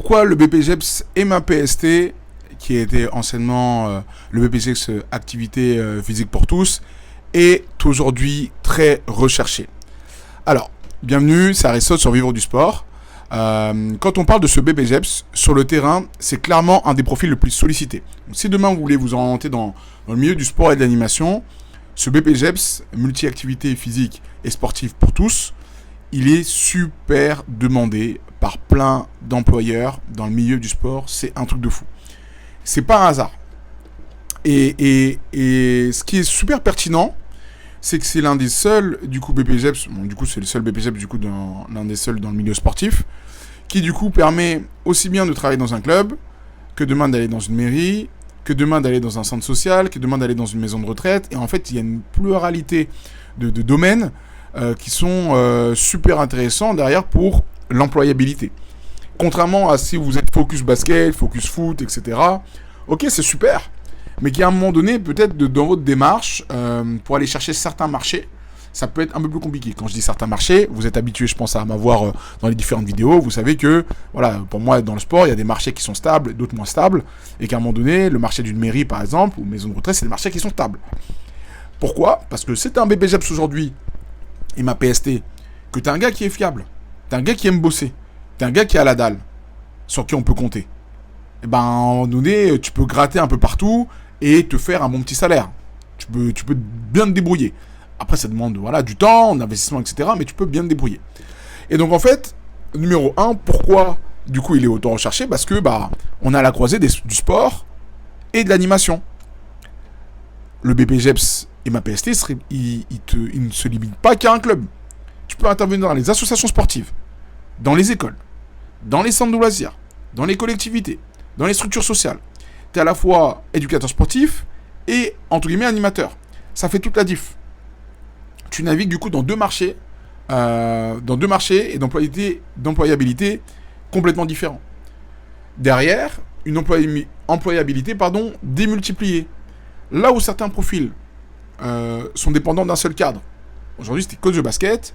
Pourquoi le BPGEPS et ma PST, qui était anciennement le BPGEPS Activité Physique pour tous, est aujourd'hui très recherché. Alors, bienvenue, c'est Aristote sur Vivre du Sport. Quand on parle de ce BPGEPS, sur le terrain, c'est clairement un des profils le plus sollicités. Donc, si demain vous voulez vous orienter dans le milieu du sport et de l'animation, ce BPGEPS, multi-activité physique et sportive pour tous, il est super demandé par plein d'employeurs dans le milieu du sport. C'est un truc de fou. C'est pas un hasard. Et ce qui est super pertinent, c'est que c'est l'un des seuls du coup BPGEPS, bon, du coup c'est le seul BPGEPS du coup l'un des seuls dans le milieu sportif, qui du coup permet aussi bien de travailler dans un club, que demain d'aller dans une mairie, que demain d'aller dans un centre social, que demain d'aller dans une maison de retraite. Et en fait, il y a une pluralité de domaines qui sont super intéressants derrière pour l'employabilité. Contrairement à si vous êtes focus basket, focus foot, etc. Ok, c'est super, mais qu'à un moment donné, peut-être dans votre démarche, pour aller chercher certains marchés, ça peut être un peu plus compliqué. Quand je dis certains marchés, vous êtes habitué, je pense, à m'avoir dans les différentes vidéos. Vous savez que, voilà, pour moi, dans le sport, il y a des marchés qui sont stables, d'autres moins stables, et qu'à un moment donné, le marché d'une mairie, par exemple, ou une maison de retraite, c'est des marchés qui sont stables. Pourquoi ? Parce que c'est un BPGEPS aujourd'hui, et ma PST, que t'es un gars qui est fiable, t'es un gars qui aime bosser, t'es un gars qui a la dalle, sur qui on peut compter. Et ben, à un moment donné, tu peux gratter un peu partout et te faire un bon petit salaire. Tu peux bien te débrouiller. Après, ça demande du temps, d'investissement, etc. Mais tu peux bien te débrouiller. Et donc, en fait, numéro 1, pourquoi, du coup, il est autant recherché ? Parce que, on a la croisée du sport et de l'animation. Le BPGEPS et ma PST, il ne se limite pas qu'à un club. Tu peux intervenir dans les associations sportives, dans les écoles, dans les centres de loisirs, dans les collectivités, dans les structures sociales. Tu es à la fois éducateur sportif et, entre guillemets, animateur. Ça fait toute la diff. Tu navigues du coup dans deux marchés et d'employabilité complètement différents. Derrière, une employabilité démultipliée. Là où certains profils sont dépendants d'un seul cadre. Aujourd'hui, si tu es coach de basket,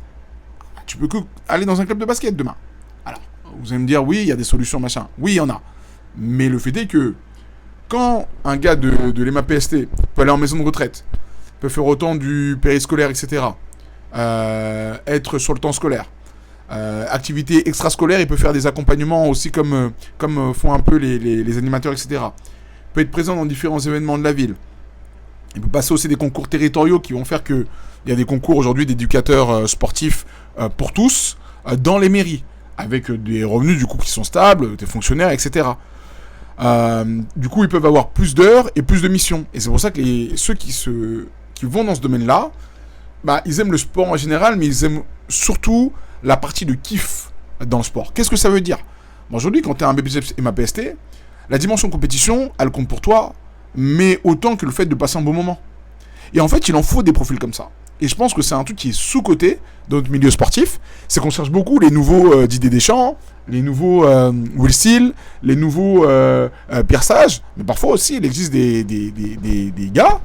tu peux que aller dans un club de basket demain. Alors, vous allez me dire, oui, il y a des solutions, machin. Oui, il y en a. Mais le fait est que quand un gars de l'EMA PST peut aller en maison de retraite, peut faire autant du périscolaire, etc., être sur le temps scolaire, activité extrascolaire, il peut faire des accompagnements aussi comme font un peu les animateurs, etc., peut être présent dans différents événements de la ville. Il peut passer aussi des concours territoriaux qui vont faire qu'il y a des concours aujourd'hui d'éducateurs sportifs pour tous dans les mairies, avec des revenus du coup qui sont stables, des fonctionnaires, etc. Du coup, ils peuvent avoir plus d'heures et plus de missions. Et c'est pour ça que ceux qui vont dans ce domaine-là, ils aiment le sport en général, mais ils aiment surtout la partie de kiff dans le sport. Qu'est-ce que ça veut dire ? Aujourd'hui, quand tu es un BPGEPS et ma PST, la dimension compétition, elle compte pour toi, mais autant que le fait de passer un bon moment. Et en fait, il en faut des profils comme ça. Et je pense que c'est un truc qui est sous-coté dans notre milieu sportif. C'est qu'on cherche beaucoup les nouveaux Didier Deschamps, les nouveaux Will Steele, les nouveaux Pierre Sage. Mais parfois aussi, il existe des gars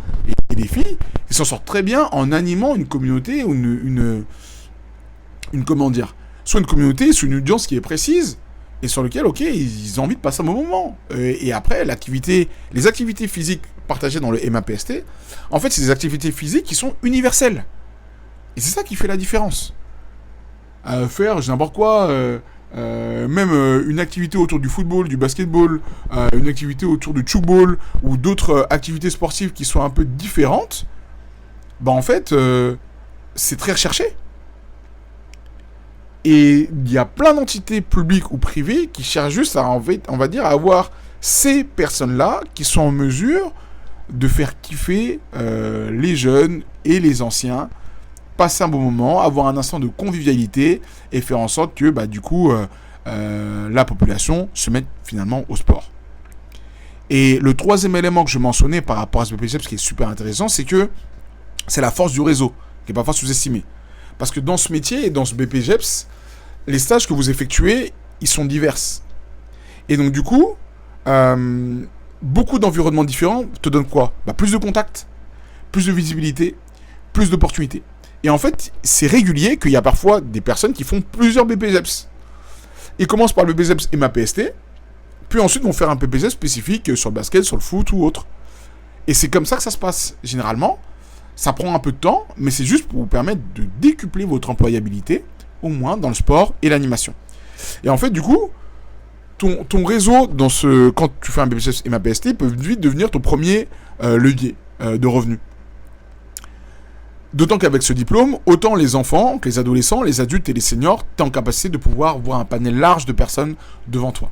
et des filles qui s'en sortent très bien en animant une communauté ou une comment dire, soit une communauté, soit une audience qui est précise et sur lequel, ok, ils ont envie de passer un bon moment. Et après, les activités physiques partagées dans le MAPST, en fait, c'est des activités physiques qui sont universelles. Et c'est ça qui fait la différence. Faire n'importe quoi, même une activité autour du football, du basketball, une activité autour du tchoukball ou d'autres activités sportives qui sont un peu différentes, en fait, c'est très recherché. Et il y a plein d'entités publiques ou privées qui cherchent juste à avoir ces personnes-là qui sont en mesure de faire kiffer les jeunes et les anciens, passer un bon moment, avoir un instant de convivialité et faire en sorte que la population se mette finalement au sport. Et le troisième élément que je mentionnais par rapport à ce BPGEPS, ce qui est super intéressant, c'est que c'est la force du réseau, qui est parfois sous-estimée. Parce que dans ce métier et dans ce BPGEPS, les stages que vous effectuez, ils sont divers. Et donc du coup, beaucoup d'environnements différents te donnent quoi ? Plus de contacts, plus de visibilité, plus d'opportunités. Et en fait, c'est régulier qu'il y a parfois des personnes qui font plusieurs BPGEPS. Ils commencent par le BPGEPS et ma PST, puis ensuite vont faire un BPGEPS spécifique sur le basket, sur le foot ou autre. Et c'est comme ça que ça se passe. Généralement, ça prend un peu de temps, mais c'est juste pour vous permettre de décupler votre employabilité, au moins dans le sport et l'animation. Et en fait, du coup, ton réseau, quand tu fais un BPGEPS et ma PST, peut vite devenir ton premier levier de revenus. D'autant qu'avec ce diplôme, autant les enfants que les adolescents, les adultes et les seniors, tu es en capacité de pouvoir voir un panel large de personnes devant toi.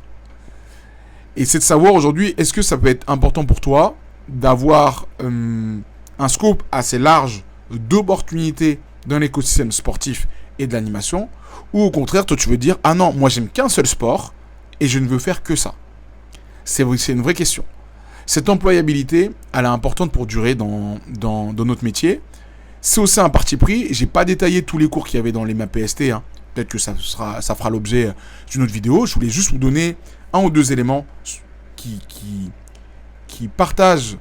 Et c'est de savoir aujourd'hui, est-ce que ça peut être important pour toi d'avoir un scope assez large d'opportunités dans l'écosystème sportif et de l'animation, ou au contraire, toi tu veux dire, ah non, moi j'aime qu'un seul sport et je ne veux faire que ça. C'est une vraie question. Cette employabilité, elle est importante pour durer dans notre métier. C'est aussi un parti pris. J'ai pas détaillé tous les cours qu'il y avait dans les MAPST. Hein. Peut-être que ça fera l'objet d'une autre vidéo. Je voulais juste vous donner un ou deux éléments qui partagent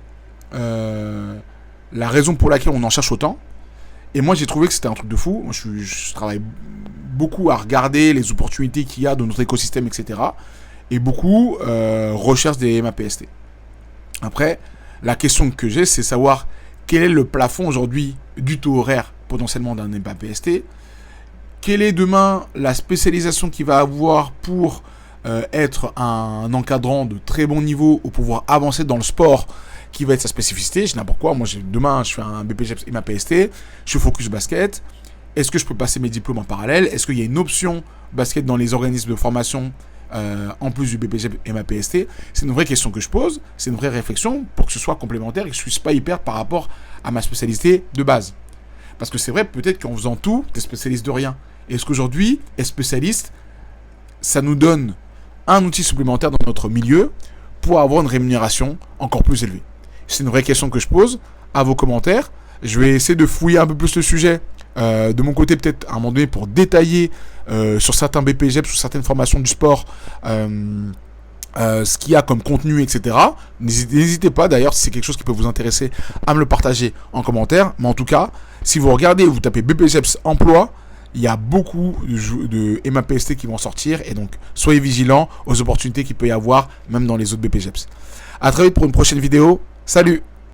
la raison pour laquelle on en cherche autant. Et moi, j'ai trouvé que c'était un truc de fou. Moi, je travaille beaucoup à regarder les opportunités qu'il y a dans notre écosystème, etc. Et beaucoup recherche des MAPST. Après, la question que j'ai, c'est savoir quel est le plafond aujourd'hui du taux horaire potentiellement d'un MAPST. Quelle est demain la spécialisation qu'il va avoir pour être un encadrant de très bon niveau ou pouvoir avancer dans le sport qui va être sa spécificité. Je sais n'importe quoi. Moi, demain, je fais un BPGEPS et MAPST. Je focus basket. Est-ce que je peux passer mes diplômes en parallèle? Est-ce qu'il y a une option basket dans les organismes de formation en plus du BPGEPS et MAPST? C'est une vraie question que je pose. C'est une vraie réflexion pour que ce soit complémentaire et que je ne puisse pas y perdre par rapport à ma spécialité de base. Parce que c'est vrai, peut-être qu'en faisant tout, tu es spécialiste de rien. Est-ce qu'aujourd'hui, être spécialiste, ça nous donne un outil supplémentaire dans notre milieu pour avoir une rémunération encore plus élevée? C'est une vraie question que je pose à vos commentaires. Je vais essayer de fouiller un peu plus le sujet de mon côté, peut-être à un moment donné, pour détailler sur certains BPGEPS, sur certaines formations du sport, ce qu'il y a comme contenu, etc. N'hésitez pas d'ailleurs, si c'est quelque chose qui peut vous intéresser, à me le partager en commentaire. Mais en tout cas, si vous regardez, vous tapez BPGEPS emploi, il y a beaucoup de MAPST qui vont sortir. Et donc, soyez vigilants aux opportunités qu'il peut y avoir, même dans les autres BPGEPS. A très vite pour une prochaine vidéo. Salut!